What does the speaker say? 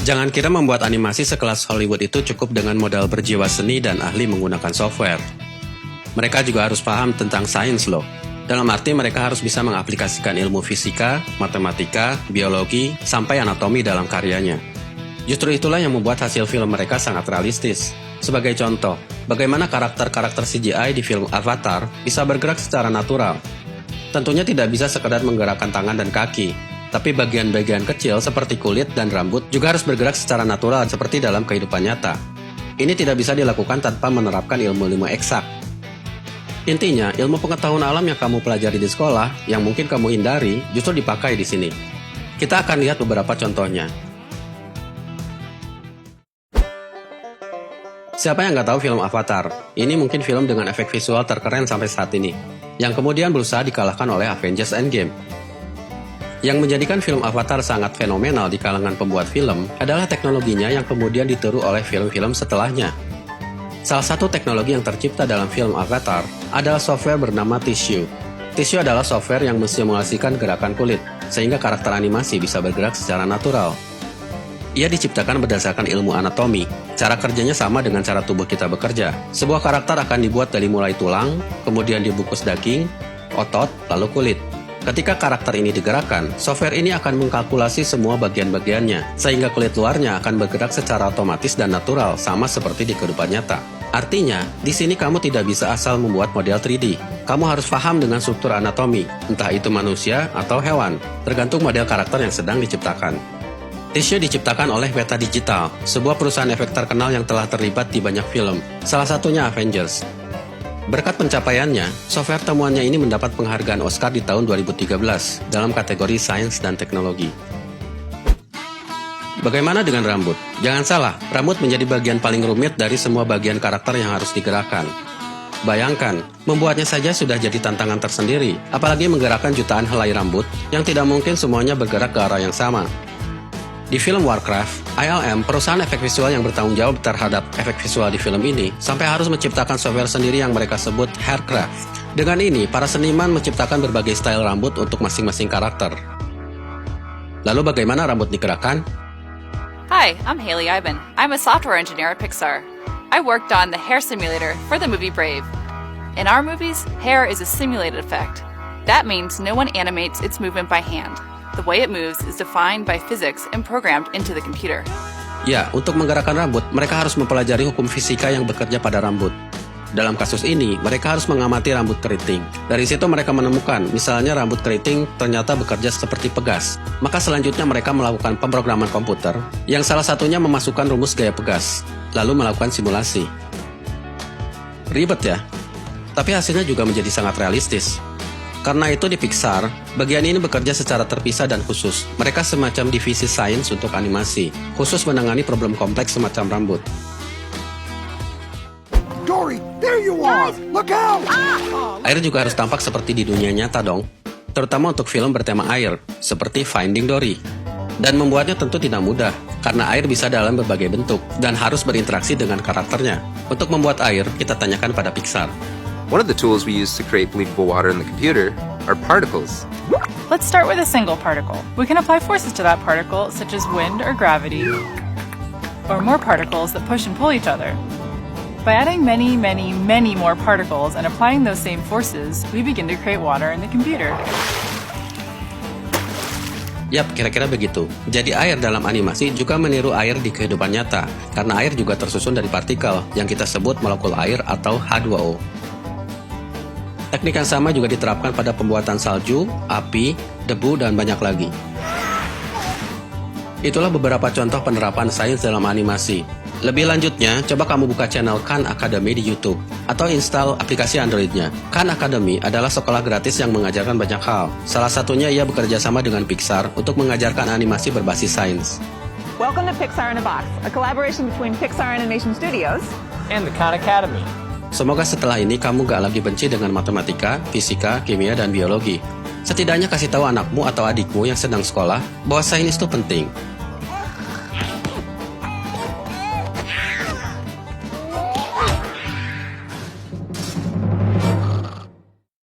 Jangan kira membuat animasi sekelas Hollywood itu cukup dengan modal berjiwa seni dan ahli menggunakan software. Mereka juga harus paham tentang sains loh. Dalam arti mereka harus bisa mengaplikasikan ilmu fisika, matematika, biologi, sampai anatomi dalam karyanya. Justru itulah yang membuat hasil film mereka sangat realistis. Sebagai contoh, bagaimana karakter-karakter CGI di film Avatar bisa bergerak secara natural. Tentunya tidak bisa sekedar menggerakkan tangan dan kaki, tapi bagian-bagian kecil seperti kulit dan rambut juga harus bergerak secara natural seperti dalam kehidupan nyata. Ini tidak bisa dilakukan tanpa menerapkan ilmu-ilmu eksak. Intinya, ilmu pengetahuan alam yang kamu pelajari di sekolah, yang mungkin kamu hindari, justru dipakai di sini. Kita akan lihat beberapa contohnya. Siapa yang nggak tahu film Avatar? Ini mungkin film dengan efek visual terkeren sampai saat ini, yang kemudian berusaha dikalahkan oleh Avengers Endgame. Yang menjadikan film Avatar sangat fenomenal di kalangan pembuat film adalah teknologinya yang kemudian ditiru oleh film-film setelahnya. Salah satu teknologi yang tercipta dalam film Avatar adalah software bernama Tissue. Tissue adalah software yang mensimulasikan gerakan kulit, sehingga karakter animasi bisa bergerak secara natural. Ia diciptakan berdasarkan ilmu anatomi. Cara kerjanya sama dengan cara tubuh kita bekerja. Sebuah karakter akan dibuat dari mulai tulang, kemudian dibungkus daging, otot, lalu kulit. Ketika karakter ini digerakkan, software ini akan mengkalkulasi semua bagian-bagiannya, sehingga kulit luarnya akan bergerak secara otomatis dan natural, sama seperti di kehidupan nyata. Artinya, di sini kamu tidak bisa asal membuat model 3D. Kamu harus paham dengan struktur anatomi, entah itu manusia atau hewan, tergantung model karakter yang sedang diciptakan. Tissue diciptakan oleh Weta Digital, sebuah perusahaan efek terkenal yang telah terlibat di banyak film, salah satunya Avengers. Berkat pencapaiannya, software temuannya ini mendapat penghargaan Oscar di tahun 2013 dalam kategori sains dan teknologi. Bagaimana dengan rambut? Jangan salah, rambut menjadi bagian paling rumit dari semua bagian karakter yang harus digerakkan. Bayangkan, membuatnya saja sudah jadi tantangan tersendiri, apalagi menggerakkan jutaan helai rambut yang tidak mungkin semuanya bergerak ke arah yang sama. Di film Warcraft, ILM, perusahaan efek visual yang bertanggung jawab terhadap efek visual di film ini, sampai harus menciptakan software sendiri yang mereka sebut Haircraft. Dengan ini, para seniman menciptakan berbagai style rambut untuk masing-masing karakter. Lalu bagaimana rambut digerakkan? Hi, I'm Haley Ivan. I'm a software engineer at Pixar. I worked on the hair simulator for the movie Brave. In our movies, hair is a simulated effect. That means no one animates its movement by hand. The way it moves is defined by physics and programmed into the computer. Ya, untuk menggerakkan rambut, mereka harus mempelajari hukum fisika yang bekerja pada rambut. Dalam kasus ini, mereka harus mengamati rambut keriting. Dari situ mereka menemukan, misalnya rambut keriting ternyata bekerja seperti pegas. Maka selanjutnya mereka melakukan pemrograman komputer, yang salah satunya memasukkan rumus gaya pegas, lalu melakukan simulasi. Ribet ya? Tapi hasilnya juga menjadi sangat realistis. Karena itu di Pixar, bagian ini bekerja secara terpisah dan khusus. Mereka semacam divisi sains untuk animasi, khusus menangani problem kompleks semacam rambut. Dory, there you are! Look out! Air juga harus tampak seperti di dunia nyata dong, terutama untuk film bertema air, seperti Finding Dory. Dan membuatnya tentu tidak mudah, karena air bisa dalam berbagai bentuk, dan harus berinteraksi dengan karakternya. Untuk membuat air, kita tanyakan pada Pixar. One of the tools we use to create believable water in the computer are particles. Let's start with a single particle. We can apply forces to that particle, such as wind or gravity, or more particles that push and pull each other. By adding many more particles and applying those same forces, we begin to create water in the computer. Yap, kira-kira begitu. Jadi air dalam animasi juga meniru air di kehidupan nyata, karena air juga tersusun dari partikel yang kita sebut molekul air atau H2O. Teknik yang sama juga diterapkan pada pembuatan salju, api, debu, dan banyak lagi. Itulah beberapa contoh penerapan sains dalam animasi. Lebih lanjutnya, coba kamu buka channel Khan Academy di YouTube, atau install aplikasi Android-nya. Khan Academy adalah sekolah gratis yang mengajarkan banyak hal. Salah satunya ia bekerja sama dengan Pixar untuk mengajarkan animasi berbasis sains. Welcome to Pixar in a Box, a collaboration between Pixar Animation Studios and the Khan Academy. Semoga setelah ini kamu gak lagi benci dengan matematika, fisika, kimia, dan biologi. Setidaknya kasih tahu anakmu atau adikmu yang sedang sekolah bahwa sains itu penting.